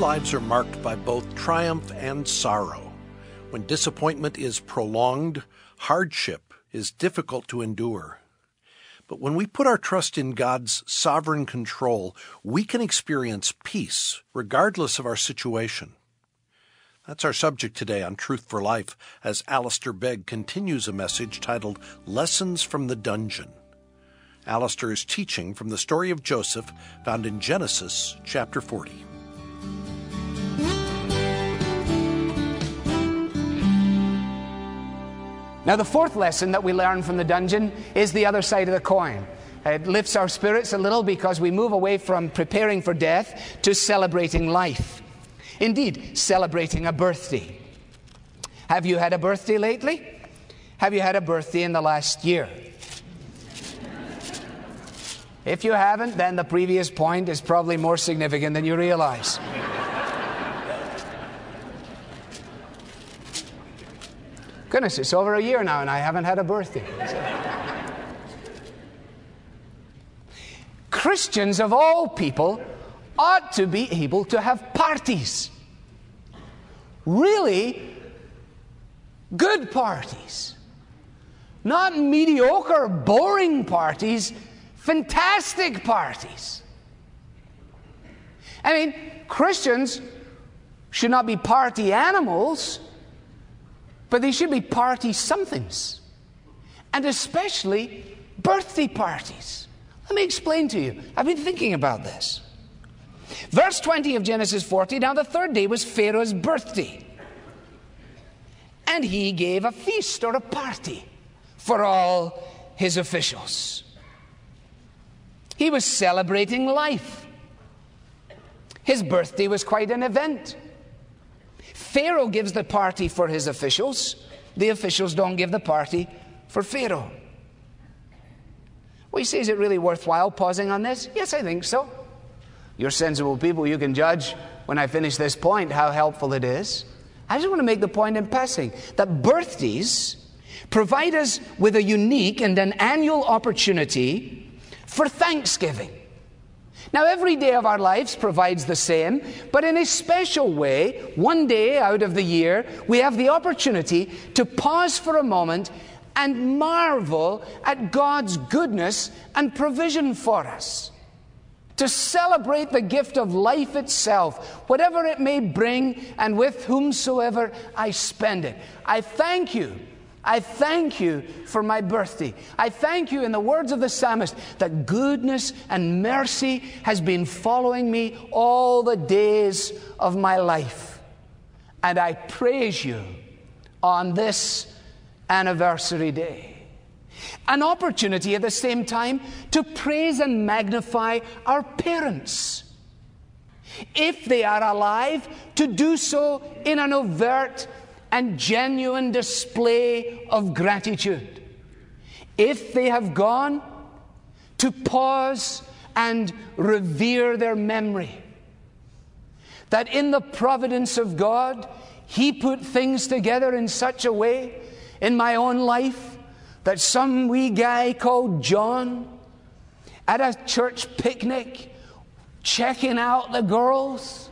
lives are marked by both triumph and sorrow. When disappointment is prolonged, hardship is difficult to endure. But when we put our trust in God's sovereign control, we can experience peace regardless of our situation. That's our subject today on Truth for Life as Alistair Begg continues a message titled Lessons from the Dungeon. Alistair is teaching from the story of Joseph found in Genesis chapter 40. Now, the fourth lesson that we learn from the dungeon is the other side of the coin. It lifts our spirits a little because we move away from preparing for death to celebrating life. Indeed, celebrating a birthday. Have you had a birthday lately? Have you had a birthday in the last year? If you haven't, then the previous point is probably more significant than you realize. Goodness, it's over a year now and I haven't had a birthday. Christians of all people ought to be able to have parties. Really good parties. Not mediocre, boring parties, fantastic parties. I mean, Christians should not be party animals, but they should be party somethings. And especially birthday parties. Let me explain to you. I've been thinking about this. Verse 20 of Genesis 40, now the third day was Pharaoh's birthday. And he gave a feast or a party for all his officials. He was celebrating life. His birthday was quite an event. Pharaoh gives the party for his officials. The officials don't give the party for Pharaoh. Well, you say, is it really worthwhile pausing on this? Yes, I think so. You're sensible people, you can judge when I finish this point how helpful it is. I just want to make the point in passing that birthdays provide us with a unique and an annual opportunity for thanksgiving. Now, every day of our lives provides the same, but in a special way, one day out of the year, we have the opportunity to pause for a moment and marvel at God's goodness and provision for us. To celebrate the gift of life itself, whatever it may bring, and with whomsoever I spend it. I thank you. I thank you for my birthday. I thank you, in the words of the psalmist, that goodness and mercy has been following me all the days of my life. And I praise you on this anniversary day. An opportunity at the same time to praise and magnify our parents. If they are alive, to do so in an overt and genuine display of gratitude. If they have gone, to pause and revere their memory. That in the providence of God, He put things together in such a way in my own life that some wee guy called John at a church picnic checking out the girls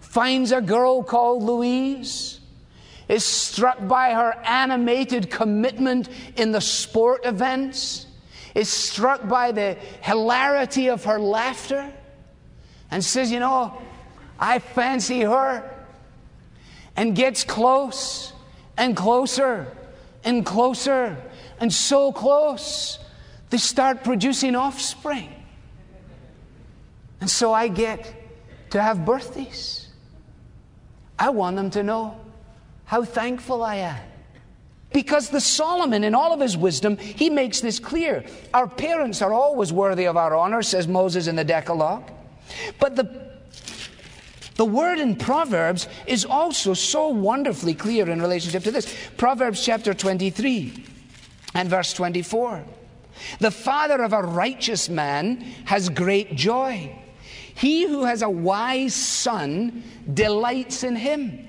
finds a girl called Louise, is struck by her animated commitment in the sport events, is struck by the hilarity of her laughter, and says, you know, I fancy her, and gets close and closer and closer, and so close they start producing offspring. And so I get to have birthdays. I want them to know how thankful I am. Because the Solomon, in all of his wisdom, he makes this clear. Our parents are always worthy of our honor, says Moses in the Decalogue. But the word in Proverbs is also so wonderfully clear in relationship to this. Proverbs chapter 23 and verse 24. The father of a righteous man has great joy. He who has a wise son delights in him.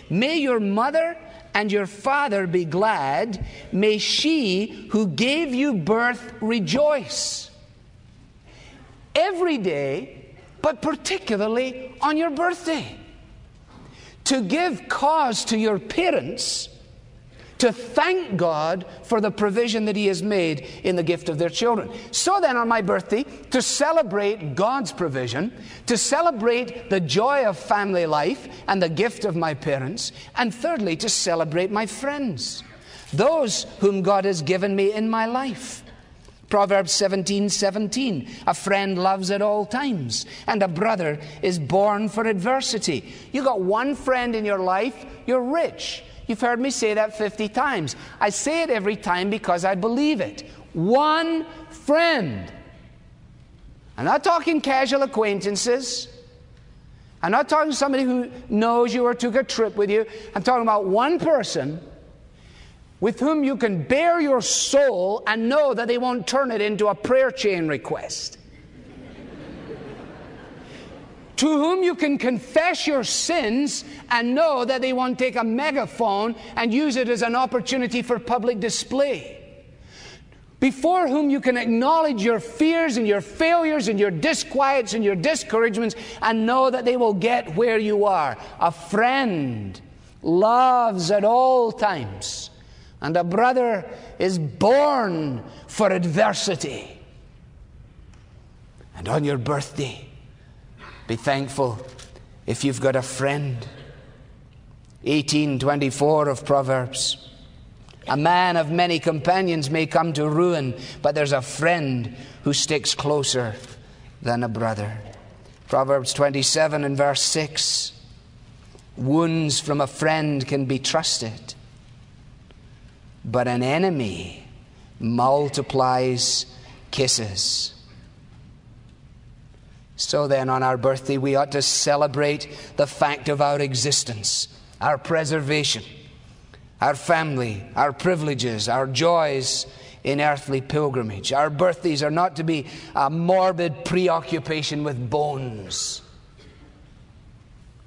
May your mother and your father be glad. May she who gave you birth rejoice. Every day, but particularly on your birthday. To give cause to your parents to thank God for the provision that He has made in the gift of their children. So then on my birthday, to celebrate God's provision, to celebrate the joy of family life and the gift of my parents, and thirdly, to celebrate my friends, those whom God has given me in my life. Proverbs 17:17, a friend loves at all times, and a brother is born for adversity. You got one friend in your life, you're rich. You've heard me say that 50 times. I say it every time because I believe it. One friend. I'm not talking casual acquaintances. I'm not talking somebody who knows you or took a trip with you. I'm talking about one person with whom you can bare your soul and know that they won't turn it into a prayer chain request. To whom you can confess your sins and know that they won't take a megaphone and use it as an opportunity for public display. Before whom you can acknowledge your fears and your failures and your disquiets and your discouragements and know that they will get where you are. A friend loves at all times, and a brother is born for adversity. And on your birthday, be thankful if you've got a friend. 18:24 of Proverbs. A man of many companions may come to ruin, but there's a friend who sticks closer than a brother. Proverbs 27 and verse 6. Wounds from a friend can be trusted, but an enemy multiplies kisses. So then, on our birthday, we ought to celebrate the fact of our existence, our preservation, our family, our privileges, our joys in earthly pilgrimage. Our birthdays are not to be a morbid preoccupation with bones.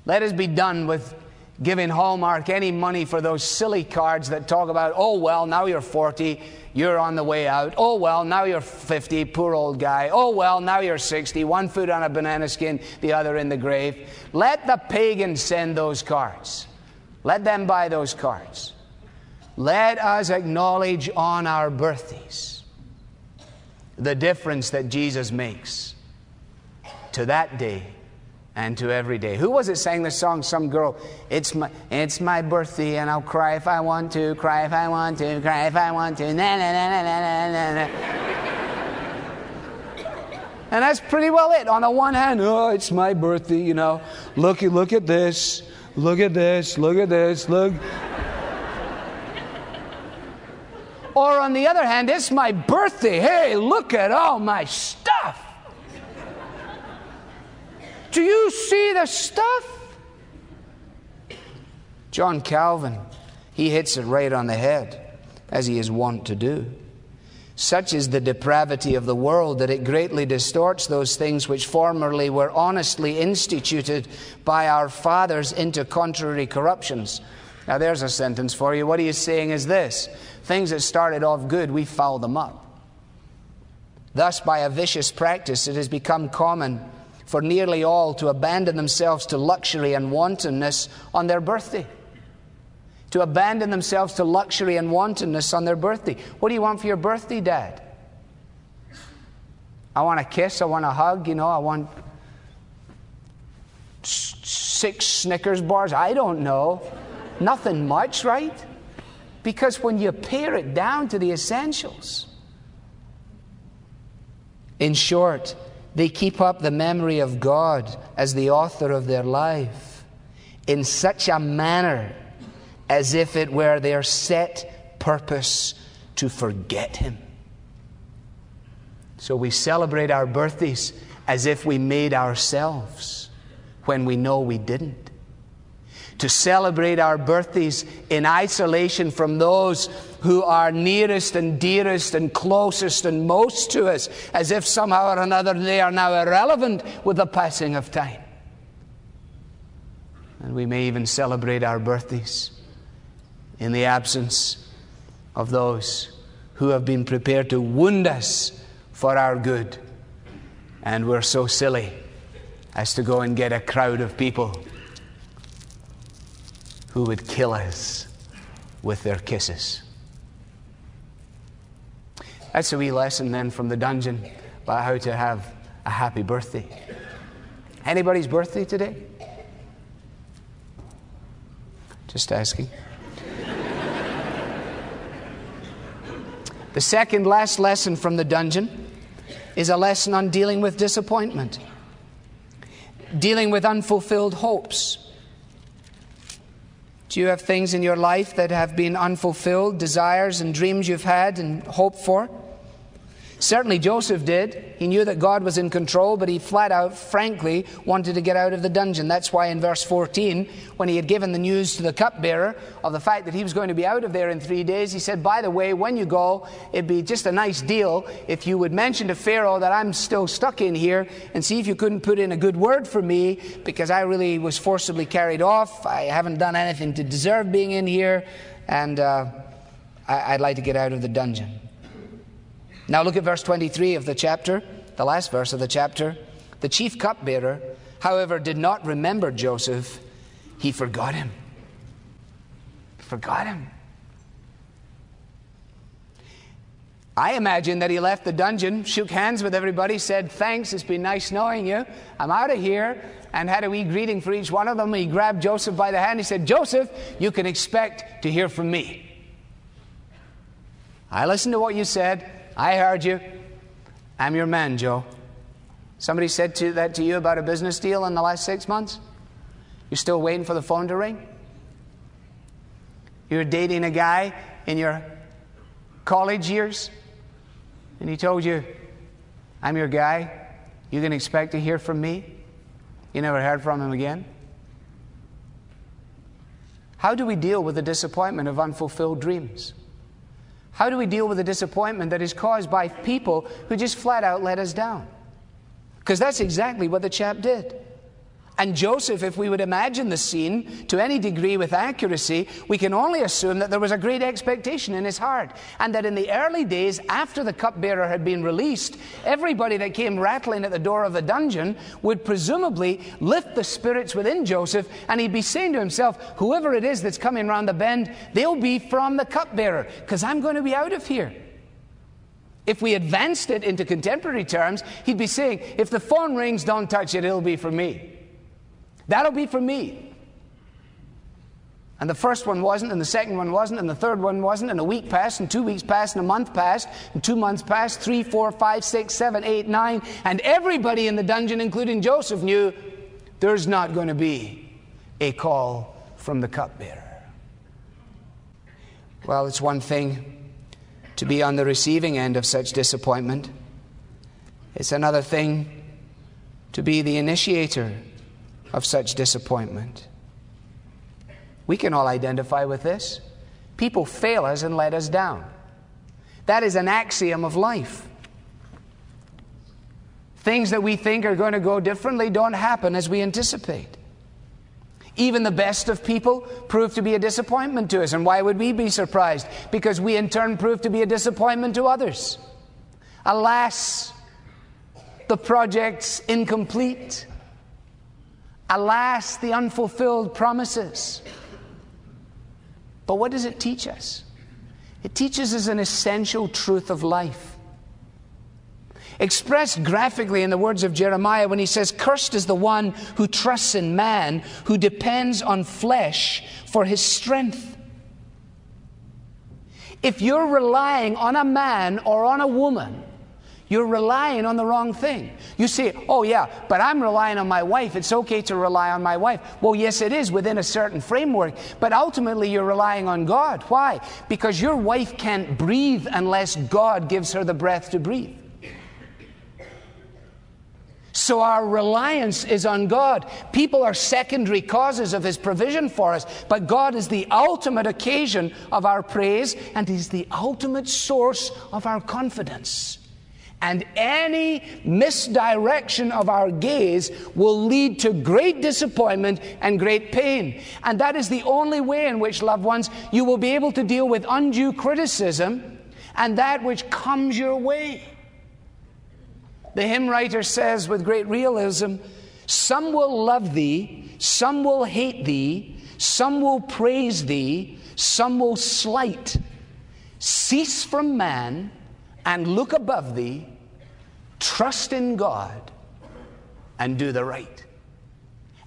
Let us be done with giving Hallmark any money for those silly cards that talk about, oh, well, now you're 40, you're on the way out. Oh, well, now you're 50, poor old guy. Oh, well, now you're 60, one foot on a banana skin, the other in the grave. Let the pagans send those cards. Let them buy those cards. Let us acknowledge on our birthdays the difference that Jesus makes to that day and to every day. Who was it sang this song? Some girl. It's my birthday and I'll cry if I want to, cry if I want to, cry if I want to, na na na na na na na. And that's pretty well it. On the one hand, oh, it's my birthday, you know. Look at this. Look at this. Look at this. Look. Or on the other hand, it's my birthday. Hey, look at all my stuff. Do you see the stuff? John Calvin, he hits it right on the head, as he is wont to do. Such is the depravity of the world that it greatly distorts those things which formerly were honestly instituted by our fathers into contrary corruptions. Now there's a sentence for you. What he is saying is this: things that started off good, we foul them up. Thus, by a vicious practice, it has become common for nearly all to abandon themselves to luxury and wantonness on their birthday. To abandon themselves to luxury and wantonness on their birthday. What do you want for your birthday, Dad? I want a kiss, I want a hug, you know, I want 6 Snickers bars. I don't know. Nothing much, right? Because when you pare it down to the essentials. In short, they keep up the memory of God as the author of their life in such a manner as if it were their set purpose to forget Him. So we celebrate our birthdays as if we made ourselves when we know we didn't. To celebrate our birthdays in isolation from those who are nearest and dearest and closest and most to us, as if somehow or another they are now irrelevant with the passing of time. And we may even celebrate our birthdays in the absence of those who have been prepared to wound us for our good. And we're so silly as to go and get a crowd of people who would kill us with their kisses. That's a wee lesson then from the dungeon about how to have a happy birthday. Anybody's birthday today? Just asking. The second last lesson from the dungeon is a lesson on dealing with disappointment, dealing with unfulfilled hopes. Do you have things in your life that have been unfulfilled, desires and dreams you've had and hoped for? Certainly Joseph did. He knew that God was in control, but he flat out, frankly, wanted to get out of the dungeon. That's why in verse 14, when he had given the news to the cupbearer of the fact that he was going to be out of there in 3 days, he said, by the way, when you go, it'd be just a nice deal if you would mention to Pharaoh that I'm still stuck in here and see if you couldn't put in a good word for me, because I really was forcibly carried off. I haven't done anything to deserve being in here, and I'd like to get out of the dungeon. Now look at verse 23 of the chapter, the last verse of the chapter. The chief cupbearer, however, did not remember Joseph. He forgot him. Forgot him. I imagine that he left the dungeon, shook hands with everybody, said, thanks, it's been nice knowing you. I'm out of here. And had a wee greeting for each one of them. He grabbed Joseph by the hand. He said, Joseph, you can expect to hear from me. I listened to what you said. I heard you. I'm your man, Joe. Somebody said that to you about a business deal in the last 6 months? You're still waiting for the phone to ring? You're dating a guy in your college years, and he told you, I'm your guy. You can expect to hear from me. You never heard from him again. How do we deal with the disappointment of unfulfilled dreams? How do we deal with the disappointment that is caused by people who just flat out let us down? Because that's exactly what the chap did. And Joseph, if we would imagine the scene to any degree with accuracy, we can only assume that there was a great expectation in his heart. And that in the early days, after the cupbearer had been released, everybody that came rattling at the door of the dungeon would presumably lift the spirits within Joseph, and he'd be saying to himself, whoever it is that's coming round the bend, they'll be from the cupbearer, because I'm going to be out of here. If we advanced it into contemporary terms, he'd be saying, if the phone rings, don't touch it, it'll be for me. That'll be for me. And the first one wasn't, and the second one wasn't, and the third one wasn't, and a week passed, and 2 weeks passed, and a month passed, and 2 months passed, 3, 4, 5, 6, 7, 8, 9, and everybody in the dungeon, including Joseph, knew there's not going to be a call from the cupbearer. Well, it's one thing to be on the receiving end of such disappointment. It's another thing to be the initiator of such disappointment. We can all identify with this. People fail us and let us down. That is an axiom of life. Things that we think are going to go differently don't happen as we anticipate. Even the best of people prove to be a disappointment to us. And why would we be surprised? Because we in turn prove to be a disappointment to others. Alas, the project's incomplete. Alas, the unfulfilled promises. But what does it teach us? It teaches us an essential truth of life. Expressed graphically in the words of Jeremiah when he says, cursed is the one who trusts in man, who depends on flesh for his strength. If you're relying on a man or on a woman, you're relying on the wrong thing. You say, oh yeah, but I'm relying on my wife. It's okay to rely on my wife. Well, yes, it is within a certain framework. But ultimately, you're relying on God. Why? Because your wife can't breathe unless God gives her the breath to breathe. So our reliance is on God. People are secondary causes of His provision for us. But God is the ultimate occasion of our praise, and He's the ultimate source of our confidence. And any misdirection of our gaze will lead to great disappointment and great pain. And that is the only way in which, loved ones, you will be able to deal with undue criticism and that which comes your way. The hymn writer says with great realism, Some will love thee, some will hate thee, some will praise thee, some will slight. Cease from man and look above thee. Trust in God and do the right.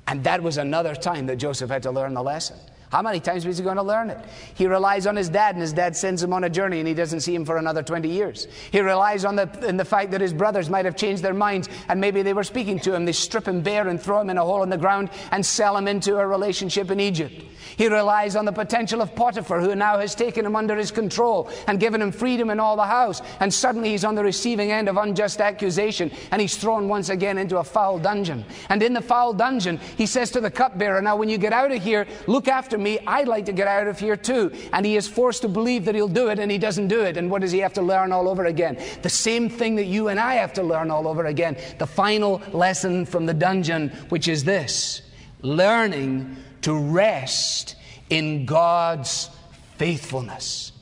And that was another time that Joseph had to learn the lesson. How many times was he going to learn it? He relies on his dad, and his dad sends him on a journey, and he doesn't see him for another 20 years. He relies on the fact that his brothers might have changed their minds, and maybe they were speaking to him. They strip him bare and throw him in a hole in the ground and sell him into a relationship in Egypt. He relies on the potential of Potiphar, who now has taken him under his control and given him freedom in all the house. And suddenly he's on the receiving end of unjust accusation, and he's thrown once again into a foul dungeon. And in the foul dungeon, he says to the cupbearer, now when you get out of here, look after me. I'd like to get out of here too. And he is forced to believe that he'll do it, and he doesn't do it. And what does he have to learn all over again? The same thing that you and I have to learn all over again. The final lesson from the dungeon, which is this: learning to rest in God's faithfulness.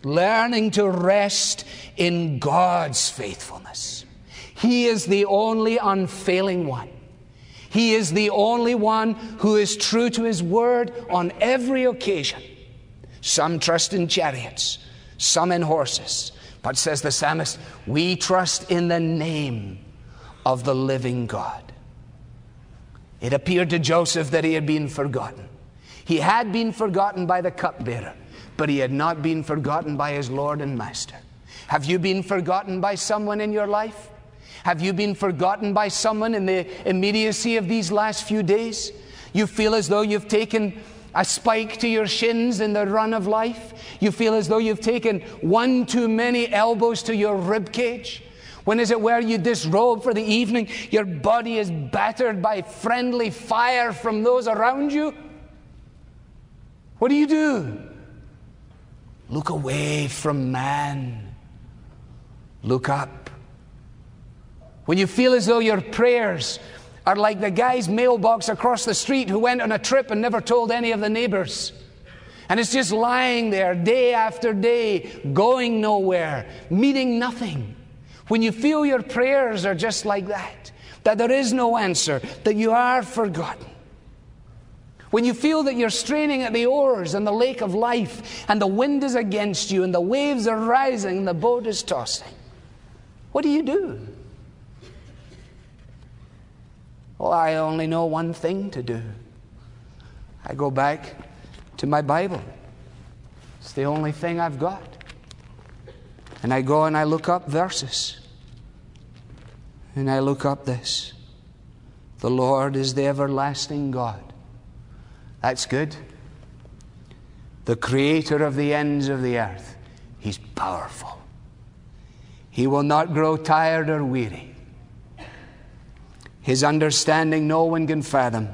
Learning to rest in God's faithfulness. He is the only unfailing one. He is the only one who is true to his word on every occasion. Some trust in chariots, some in horses. But says the psalmist, we trust in the name of the living God. It appeared to Joseph that he had been forgotten. He had been forgotten by the cupbearer, but he had not been forgotten by his Lord and Master. Have you been forgotten by someone in your life? Have you been forgotten by someone in the immediacy of these last few days? You feel as though you've taken a spike to your shins in the run of life. You feel as though you've taken one too many elbows to your rib cage. When is it where you disrobe for the evening? Your body is battered by friendly fire from those around you. What do? Look away from man. Look up. When you feel as though your prayers are like the guy's mailbox across the street who went on a trip and never told any of the neighbors, and it's just lying there day after day, going nowhere, meaning nothing. When you feel your prayers are just like that there is no answer, that you are forgotten. When you feel that you're straining at the oars in the lake of life, and the wind is against you, and the waves are rising, and the boat is tossing, what do? Well, I only know one thing to do. I go back to my Bible. It's the only thing I've got. And I go and I look up verses. And I look up this: the Lord is the everlasting God. That's good. The creator of the ends of the earth. He's powerful. He will not grow tired or weary. His understanding no one can fathom.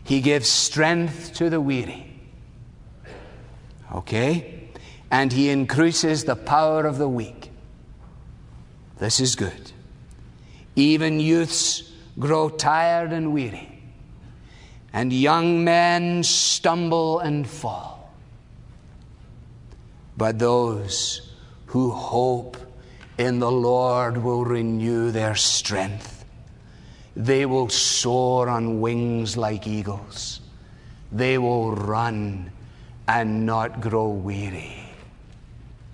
He gives strength to the weary. Okay? And he increases the power of the weak. This is good. Even youths grow tired and weary, and young men stumble and fall. But those who hope in the Lord will renew their strength. They will soar on wings like eagles. They will run and not grow weary.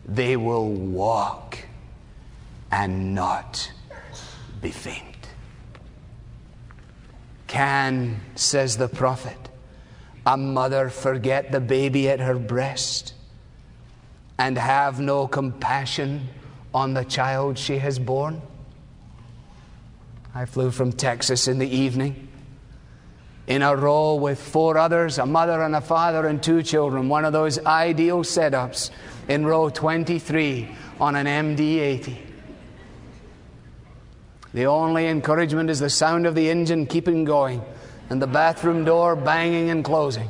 They will walk and not be faint. Can, says the prophet, a mother forget the baby at her breast and have no compassion on the child she has borne? I flew from Texas in the evening in a row with 4 others, a mother and a father and 2 children, one of those ideal setups in row 23 on an MD-80. The only encouragement is the sound of the engine keeping going and the bathroom door banging and closing.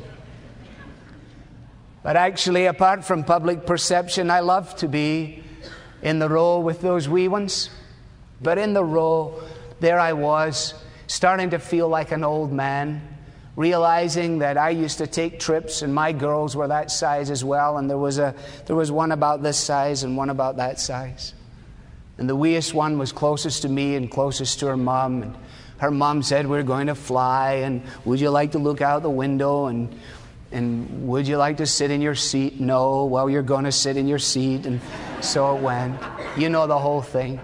But actually, apart from public perception, I love to be in the row with those wee ones. But in the row, there I was, starting to feel like an old man, realizing that I used to take trips and my girls were that size as well, and there was one about this size and one about that size. And the weest one was closest to me and closest to her mom. And her mom said, we're going to fly, and would you like to look out the window, and would you like to sit in your seat? No. Well, you're going to sit in your seat. And so it went. You know the whole thing.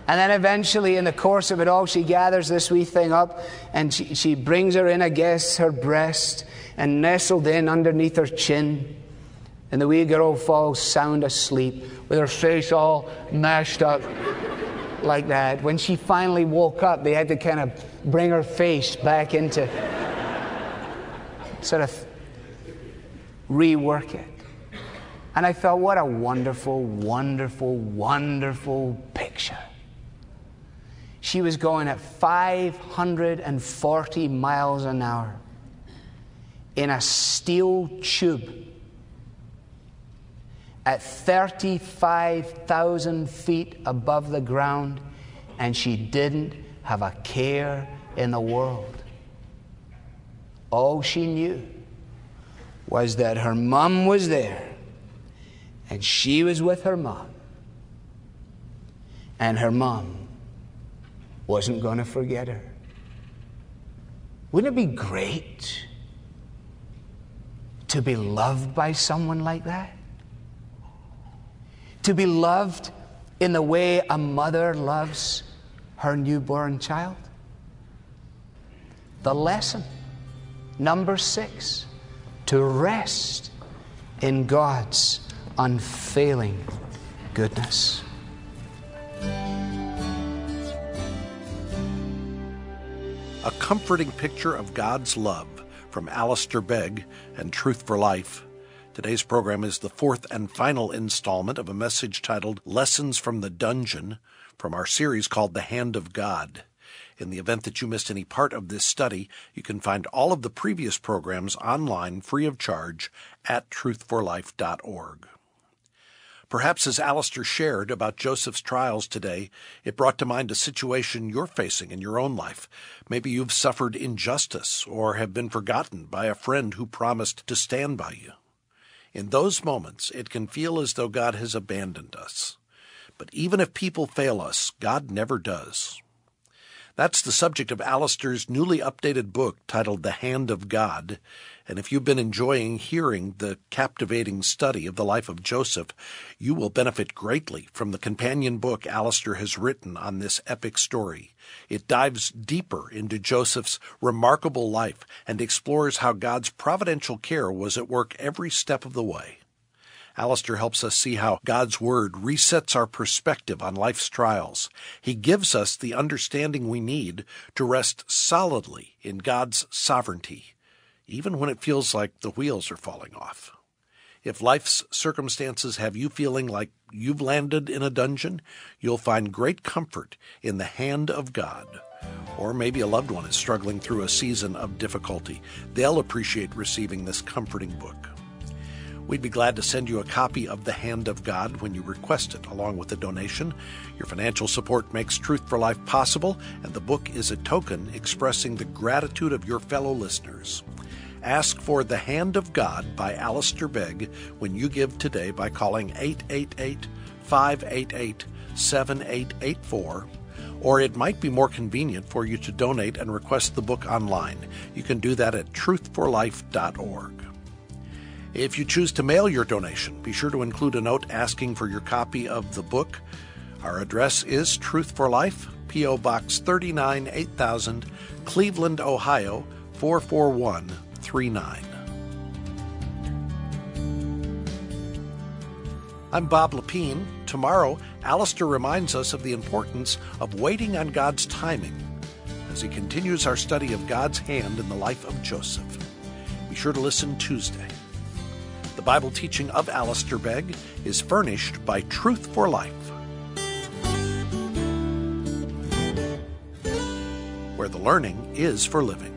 And then eventually, in the course of it all, she gathers this wee thing up, and she brings her in, I guess, her breast, and nestled in underneath her chin. And the wee girl falls sound asleep with her face all mashed up like that. When she finally woke up, they had to kind of bring her face back into, sort of rework it. And I thought, what a wonderful, wonderful, wonderful picture. She was going at 540 miles an hour in a steel tube at 35,000 feet above the ground, and she didn't have a care in the world. All she knew was that her mom was there, and she was with her mom, and her mom wasn't going to forget her. Wouldn't it be great to be loved by someone like that? To be loved in the way a mother loves her newborn child? The lesson, number 6, to rest in God's unfailing goodness. A comforting picture of God's love from Alistair Begg and Truth for Life. Today's program is the 4th and final installment of a message titled Lessons from the Dungeon from our series called The Hand of God. In the event that you missed any part of this study, you can find all of the previous programs online free of charge at truthforlife.org. Perhaps as Alistair shared about Joseph's trials today, it brought to mind a situation you're facing in your own life. Maybe you've suffered injustice or have been forgotten by a friend who promised to stand by you. In those moments, it can feel as though God has abandoned us. But even if people fail us, God never does. That's the subject of Alistair's newly updated book titled The Hand of God. And if you've been enjoying hearing the captivating study of the life of Joseph, you will benefit greatly from the companion book Alistair has written on this epic story. It dives deeper into Joseph's remarkable life and explores how God's providential care was at work every step of the way. Alistair helps us see how God's Word resets our perspective on life's trials. He gives us the understanding we need to rest solidly in God's sovereignty, even when it feels like the wheels are falling off. If life's circumstances have you feeling like you've landed in a dungeon, you'll find great comfort in the hand of God. Or maybe a loved one is struggling through a season of difficulty. They'll appreciate receiving this comforting book. We'd be glad to send you a copy of The Hand of God when you request it, along with a donation. Your financial support makes Truth for Life possible, and the book is a token expressing the gratitude of your fellow listeners. Ask for The Hand of God by Alistair Begg when you give today by calling 888-588-7884, or it might be more convenient for you to donate and request the book online. You can do that at truthforlife.org. If you choose to mail your donation, be sure to include a note asking for your copy of the book. Our address is Truth for Life, P.O. Box 39, 8000, Cleveland, Ohio, 44139. I'm Bob Lepine. Tomorrow, Alistair reminds us of the importance of waiting on God's timing as he continues our study of God's hand in the life of Joseph. Be sure to listen Tuesday. The Bible teaching of Alistair Begg is furnished by Truth for Life, where the learning is for living.